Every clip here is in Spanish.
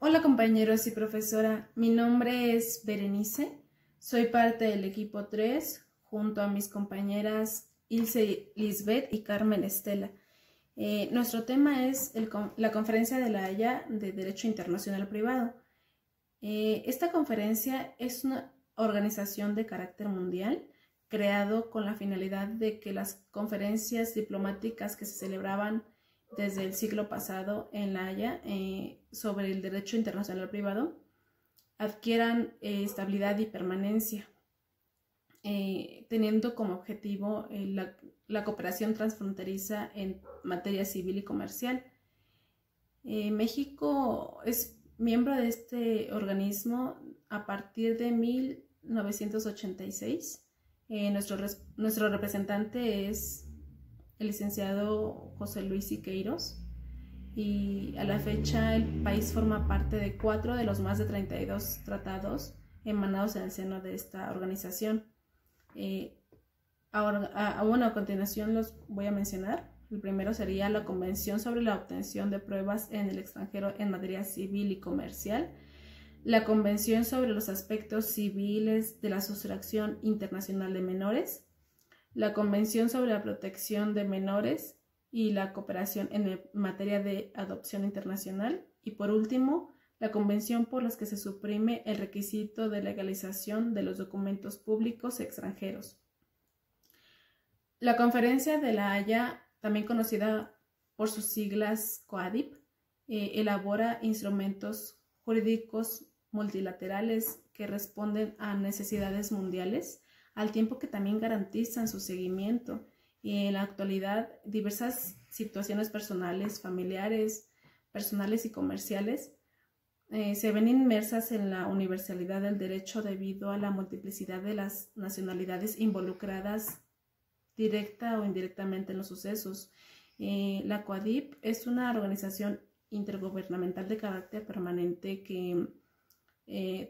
Hola compañeros y profesora, mi nombre es Berenice, soy parte del equipo 3 junto a mis compañeras Ilse Lisbeth y Carmen Estela. Nuestro tema es la Conferencia de La Haya de Derecho Internacional Privado. Esta conferencia es una organización de carácter mundial creado con la finalidad de que las conferencias diplomáticas que se celebraban desde el siglo pasado en La Haya sobre el derecho internacional privado adquieran estabilidad y permanencia, teniendo como objetivo la cooperación transfronteriza en materia civil y comercial. México es miembro de este organismo a partir de 1986. Nuestro representante es el licenciado José Luis Siqueiros, y a la fecha el país forma parte de 4 de los más de 32 tratados emanados en el seno de esta organización. A continuación los voy a mencionar. El primero sería la Convención sobre la obtención de pruebas en el extranjero en materia civil y comercial, la Convención sobre los aspectos civiles de la sustracción internacional de menores, la Convención sobre la protección de menores y la cooperación en materia de adopción internacional, y por último, la Convención por la que se suprime el requisito de legalización de los documentos públicos extranjeros. La Conferencia de La Haya, también conocida por sus siglas COADIP, elabora instrumentos jurídicos multilaterales que responden a necesidades mundiales, al tiempo que también garantizan su seguimiento. Y en la actualidad, diversas situaciones personales, familiares, personales y comerciales se ven inmersas en la universalidad del derecho debido a la multiplicidad de las nacionalidades involucradas directa o indirectamente en los sucesos. La COADIP es una organización intergubernamental de carácter permanente que,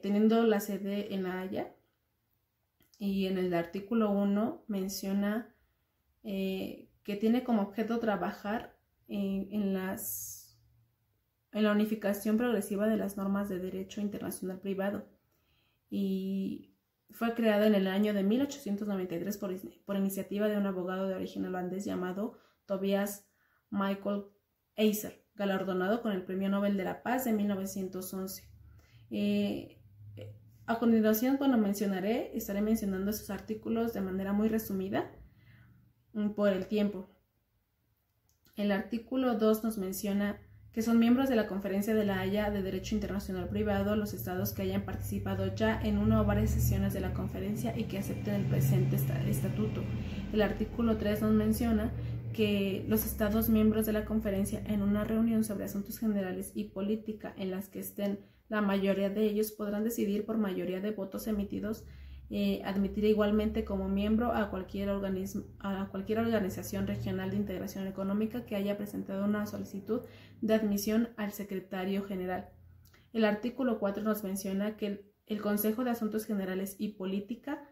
teniendo la sede en La Haya, y en el artículo 1 menciona que tiene como objeto trabajar en la unificación progresiva de las normas de derecho internacional privado, y fue creada en el año de 1893 por iniciativa de un abogado de origen holandés llamado Tobias Michael Eyser, galardonado con el Premio Nobel de la Paz de 1911. A continuación, cuando estaré mencionando esos artículos de manera muy resumida por el tiempo. El artículo 2 nos menciona que son miembros de la Conferencia de La Haya de Derecho Internacional Privado los estados que hayan participado ya en una o varias sesiones de la conferencia y que acepten el presente estatuto. El artículo 3 nos menciona que los estados miembros de la conferencia en una reunión sobre asuntos generales y política en las que estén la mayoría de ellos podrán decidir por mayoría de votos emitidos admitir igualmente como miembro a cualquier organización regional de integración económica que haya presentado una solicitud de admisión al secretario general. El artículo 4 nos menciona que el Consejo de Asuntos Generales y Política,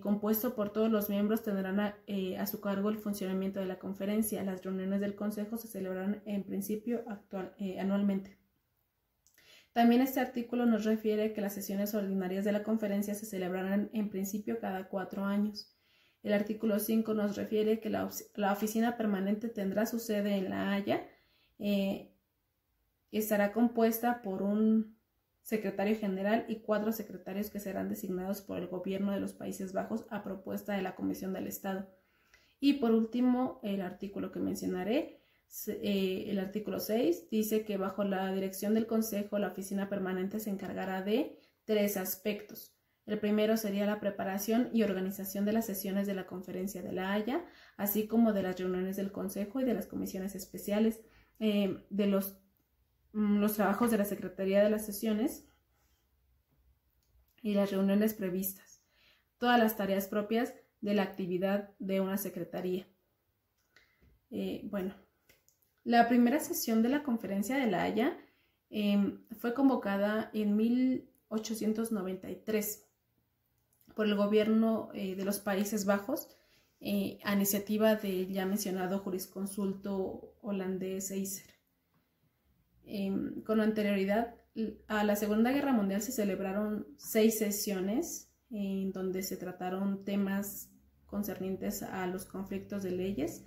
compuesto por todos los miembros, tendrán a su cargo el funcionamiento de la conferencia. Las reuniones del Consejo se celebrarán en principio anualmente. También este artículo nos refiere que las sesiones ordinarias de la conferencia se celebrarán en principio cada 4 años. El artículo 5 nos refiere que la oficina permanente tendrá su sede en La Haya, estará compuesta por un secretario general y 4 secretarios que serán designados por el gobierno de los Países Bajos a propuesta de la Comisión del Estado. Y por último, el artículo que mencionaré, el artículo 6 dice que bajo la dirección del Consejo, la oficina permanente se encargará de 3 aspectos. El primero sería la preparación y organización de las sesiones de la Conferencia de La Haya, así como de las reuniones del Consejo y de las comisiones especiales, de los trabajos de la Secretaría de las sesiones y las reuniones previstas, todas las tareas propias de la actividad de una secretaría. La primera sesión de la Conferencia de La Haya fue convocada en 1893 por el gobierno de los Países Bajos a iniciativa del ya mencionado jurisconsulto holandés Eyser. Con anterioridad, a la Segunda Guerra Mundial se celebraron 6 sesiones en donde se trataron temas concernientes a los conflictos de leyes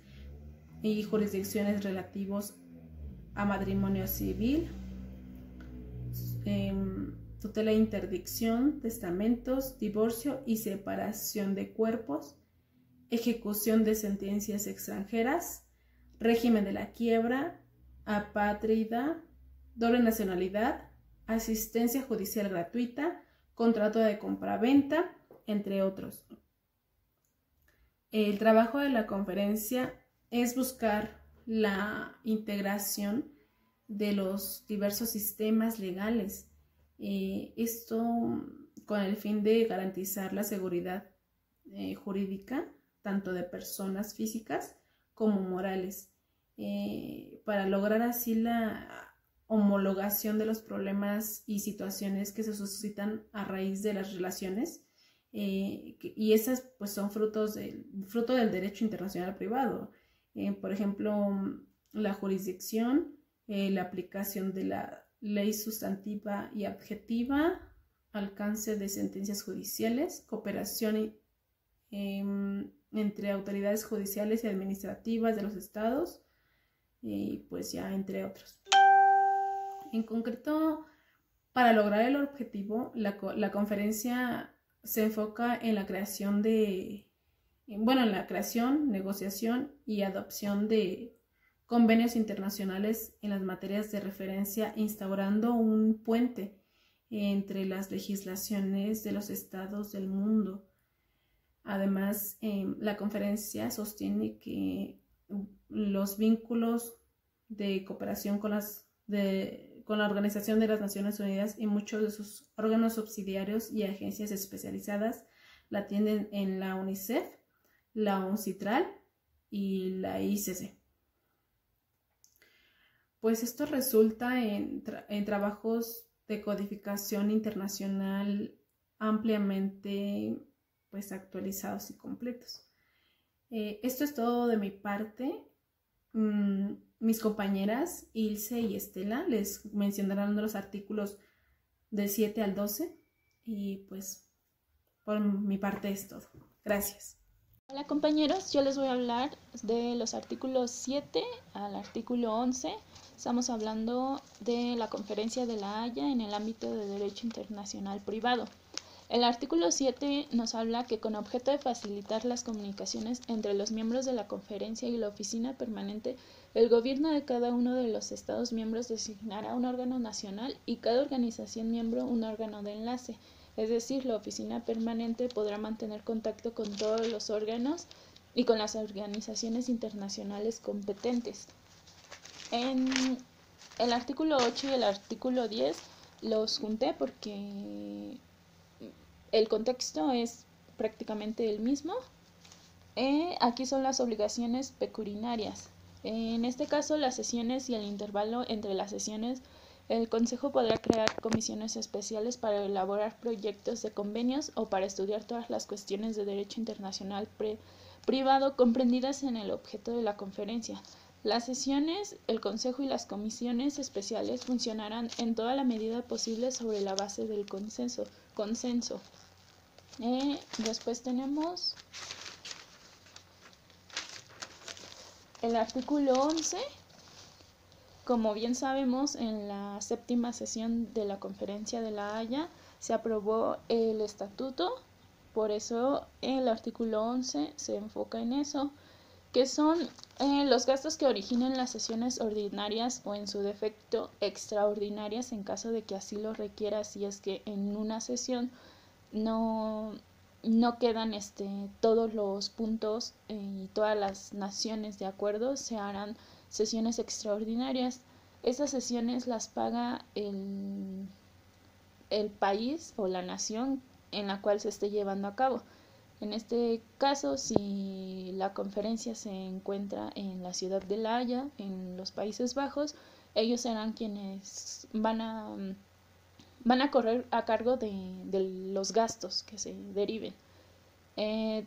y jurisdicciones relativos a matrimonio civil, tutela e interdicción, testamentos, divorcio y separación de cuerpos, ejecución de sentencias extranjeras, régimen de la quiebra, apátrida, doble nacionalidad, asistencia judicial gratuita, contrato de compraventa, entre otros. El trabajo de la conferencia es buscar la integración de los diversos sistemas legales, esto con el fin de garantizar la seguridad jurídica tanto de personas físicas como morales, para lograr así la homologación de los problemas y situaciones que se suscitan a raíz de las relaciones, y esas pues son fruto del derecho internacional privado, por ejemplo, la jurisdicción, la aplicación de la ley sustantiva y objetiva, alcance de sentencias judiciales, cooperación entre autoridades judiciales y administrativas de los estados, y pues ya entre otros. En concreto, para lograr el objetivo, la conferencia se enfoca en la creación, negociación y adopción de convenios internacionales en las materias de referencia, instaurando un puente entre las legislaciones de los estados del mundo. Además, la conferencia sostiene que los vínculos de cooperación con la Organización de las Naciones Unidas y muchos de sus órganos subsidiarios y agencias especializadas la tienen en la UNICEF, la UNCITRAL y la ICC. Pues esto resulta en trabajos de codificación internacional ampliamente pues actualizados y completos. Esto es todo de mi parte. Mis compañeras Ilse y Estela les mencionarán los artículos del 7 al 12 y pues por mi parte es todo. Gracias. Hola compañeros, yo les voy a hablar de los artículos 7 al artículo 11. Estamos hablando de la Conferencia de La Haya en el ámbito de Derecho Internacional Privado. El artículo 7 nos habla que con objeto de facilitar las comunicaciones entre los miembros de la conferencia y la oficina permanente, el gobierno de cada uno de los estados miembros designará un órgano nacional y cada organización miembro un órgano de enlace. Es decir, la oficina permanente podrá mantener contacto con todos los órganos y con las organizaciones internacionales competentes. En el artículo 8 y el artículo 10 los junté porque el contexto es prácticamente el mismo. Aquí son las obligaciones peculinarias. En este caso, las sesiones y el intervalo entre las sesiones, el Consejo podrá crear comisiones especiales para elaborar proyectos de convenios o para estudiar todas las cuestiones de derecho internacional privado comprendidas en el objeto de la conferencia. Las sesiones, el Consejo y las comisiones especiales funcionarán en toda la medida posible sobre la base del consenso. Después tenemos el artículo 11. Como bien sabemos, en la 7ª sesión de la Conferencia de La Haya se aprobó el estatuto, por eso el artículo 11 se enfoca en eso, que son los gastos que originen las sesiones ordinarias o en su defecto extraordinarias en caso de que así lo requiera, si es que en una sesión no quedan todos los puntos y todas las naciones de acuerdo, se harán sesiones extraordinarias. Estas sesiones las paga el país o la nación en la cual se esté llevando a cabo. En este caso, si la conferencia se encuentra en la ciudad de La Haya, en los Países Bajos, ellos serán quienes van a correr a cargo de los gastos que se deriven,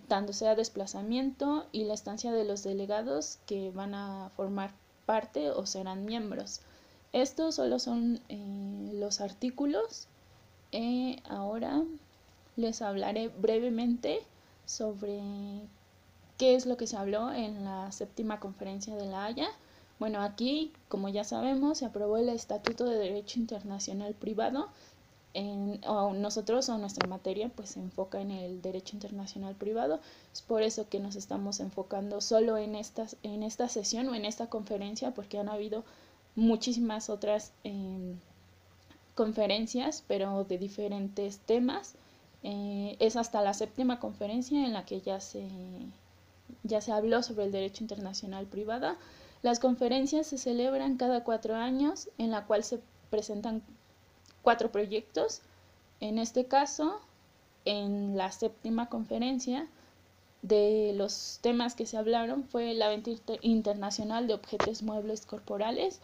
tanto sea desplazamiento y la estancia de los delegados que van a formar parte o serán miembros. Estos solo son los artículos. Ahora les hablaré brevemente sobre qué es lo que se habló en la séptima conferencia de La Haya. Bueno, aquí, como ya sabemos, se aprobó el Estatuto de Derecho Internacional Privado. Nosotros o nuestra materia pues se enfoca en el derecho internacional privado. Es por eso que nos estamos enfocando solo en esta sesión o en esta conferencia, porque han habido muchísimas otras conferencias, pero de diferentes temas. Es hasta la séptima conferencia en la que ya se habló sobre el derecho internacional privado. Las conferencias se celebran cada 4 años, en la cual se presentan 4 proyectos. En este caso, en la séptima conferencia, de los temas que se hablaron fue la venta internacional de objetos muebles corporales.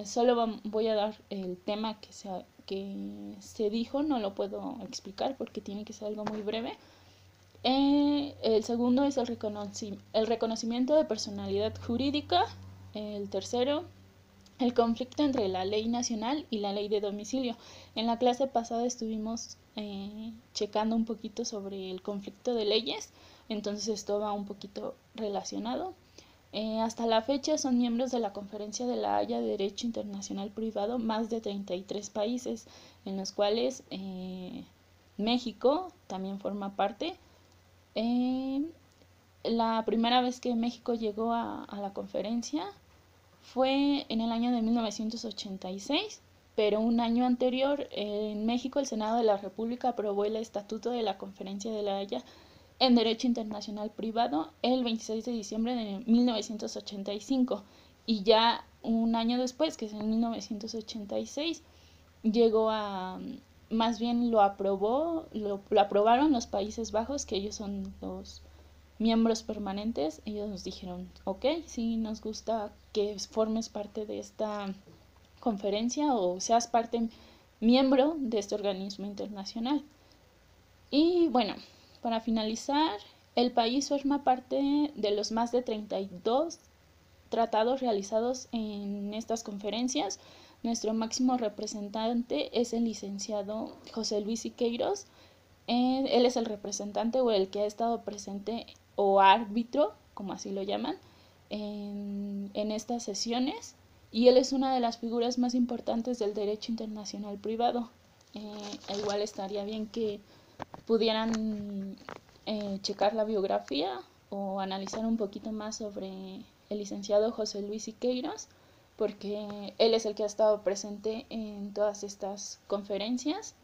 Solo voy a dar el tema que se dijo, no lo puedo explicar porque tiene que ser algo muy breve. El segundo es el reconocimiento de personalidad jurídica. El tercero, el conflicto entre la ley nacional y la ley de domicilio. En la clase pasada estuvimos checando un poquito sobre el conflicto de leyes, entonces esto va un poquito relacionado. Hasta la fecha son miembros de la Conferencia de La Haya de Derecho Internacional Privado más de 33 países, en los cuales México también forma parte. La primera vez que México llegó a la conferencia fue en el año de 1986, pero un año anterior en México el Senado de la República aprobó el Estatuto de la Conferencia de La Haya en Derecho Internacional Privado el 26 de diciembre de 1985, y ya un año después, que es en 1986, llegó más bien lo aprobaron los Países Bajos, que ellos son los miembros permanentes. Ellos nos dijeron, ok, sí nos gusta que formes parte de esta conferencia o seas miembro de este organismo internacional. Y bueno, para finalizar, el país forma parte de los más de 32 tratados realizados en estas conferencias. Nuestro máximo representante es el licenciado José Luis Siqueiros. Él es el representante o el que ha estado presente o árbitro, como así lo llaman, en estas sesiones, y él es una de las figuras más importantes del derecho internacional privado. Igual estaría bien que pudieran checar la biografía o analizar un poquito más sobre el licenciado José Luis Siqueiros, porque él es el que ha estado presente en todas estas conferencias.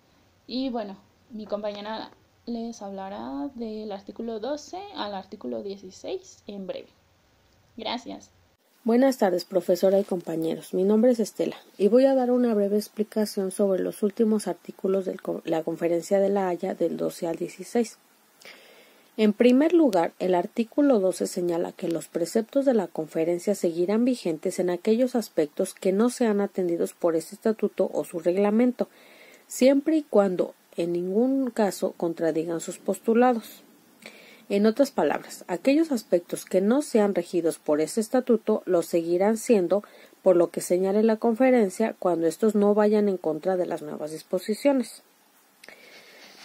Y bueno, mi compañera les hablará del artículo 12 al artículo 16 en breve. Gracias. Buenas tardes, profesora y compañeros. Mi nombre es Estela y voy a dar una breve explicación sobre los últimos artículos de la Conferencia de La Haya del 12 al 16. En primer lugar, el artículo 12 señala que los preceptos de la conferencia seguirán vigentes en aquellos aspectos que no sean atendidos por este estatuto o su reglamento, siempre y cuando en ningún caso contradigan sus postulados. En otras palabras, aquellos aspectos que no sean regidos por este estatuto los seguirán siendo, por lo que señale la conferencia, cuando estos no vayan en contra de las nuevas disposiciones.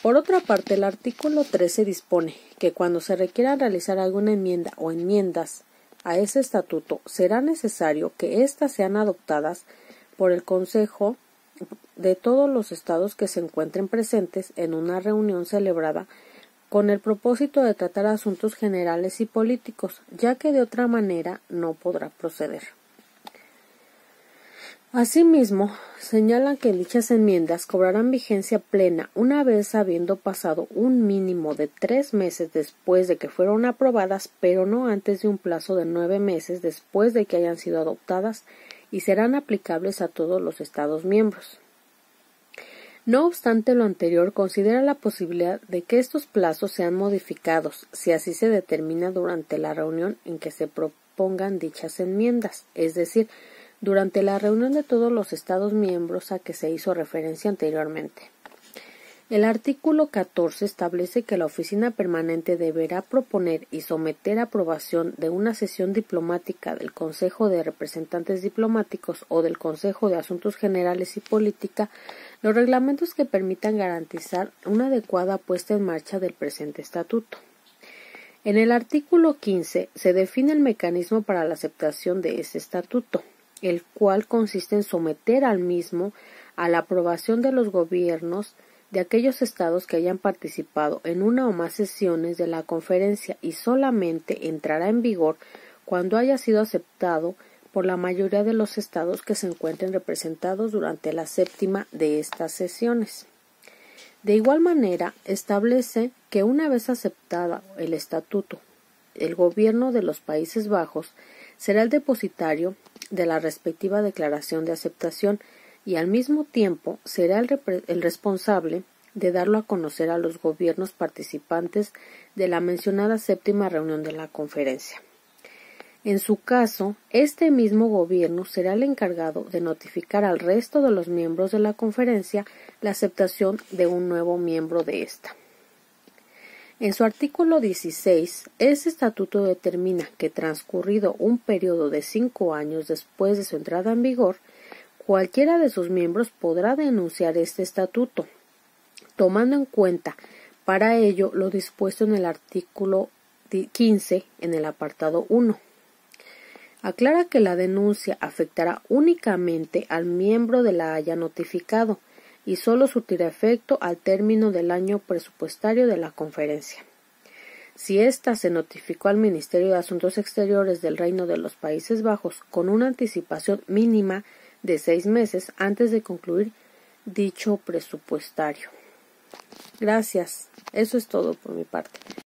Por otra parte, el artículo 13 dispone que cuando se requiera realizar alguna enmienda o enmiendas a ese estatuto, será necesario que éstas sean adoptadas por el Consejo de todos los estados que se encuentren presentes en una reunión celebrada con el propósito de tratar asuntos generales y políticos, ya que de otra manera no podrá proceder. Asimismo, señalan que dichas enmiendas cobrarán vigencia plena una vez habiendo pasado un mínimo de 3 meses después de que fueron aprobadas, pero no antes de un plazo de 9 meses después de que hayan sido adoptadas, y serán aplicables a todos los Estados miembros. No obstante lo anterior, considera la posibilidad de que estos plazos sean modificados, si así se determina durante la reunión en que se propongan dichas enmiendas, es decir, durante la reunión de todos los Estados miembros a que se hizo referencia anteriormente. El artículo 14 establece que la Oficina Permanente deberá proponer y someter a aprobación de una sesión diplomática del Consejo de Representantes Diplomáticos o del Consejo de Asuntos Generales y Política los reglamentos que permitan garantizar una adecuada puesta en marcha del presente estatuto. En el artículo 15 se define el mecanismo para la aceptación de este estatuto, el cual consiste en someter al mismo a la aprobación de los gobiernos de aquellos estados que hayan participado en una o más sesiones de la conferencia y solamente entrará en vigor cuando haya sido aceptado por la mayoría de los estados que se encuentren representados durante la séptima de estas sesiones. De igual manera, establece que una vez aceptada el estatuto, el gobierno de los Países Bajos será el depositario de la respectiva declaración de aceptación y al mismo tiempo será el responsable de darlo a conocer a los gobiernos participantes de la mencionada séptima reunión de la conferencia. En su caso, este mismo gobierno será el encargado de notificar al resto de los miembros de la conferencia la aceptación de un nuevo miembro de esta. En su artículo 16, este estatuto determina que transcurrido un periodo de 5 años después de su entrada en vigor, cualquiera de sus miembros podrá denunciar este estatuto, tomando en cuenta para ello lo dispuesto en el artículo 15 en el apartado 1. Aclara que la denuncia afectará únicamente al miembro de la Haya notificado y solo surtirá efecto al término del año presupuestario de la conferencia. Si ésta se notificó al Ministerio de Asuntos Exteriores del Reino de los Países Bajos con una anticipación mínima de 6 meses antes de concluir dicho presupuestario. Gracias. Eso es todo por mi parte.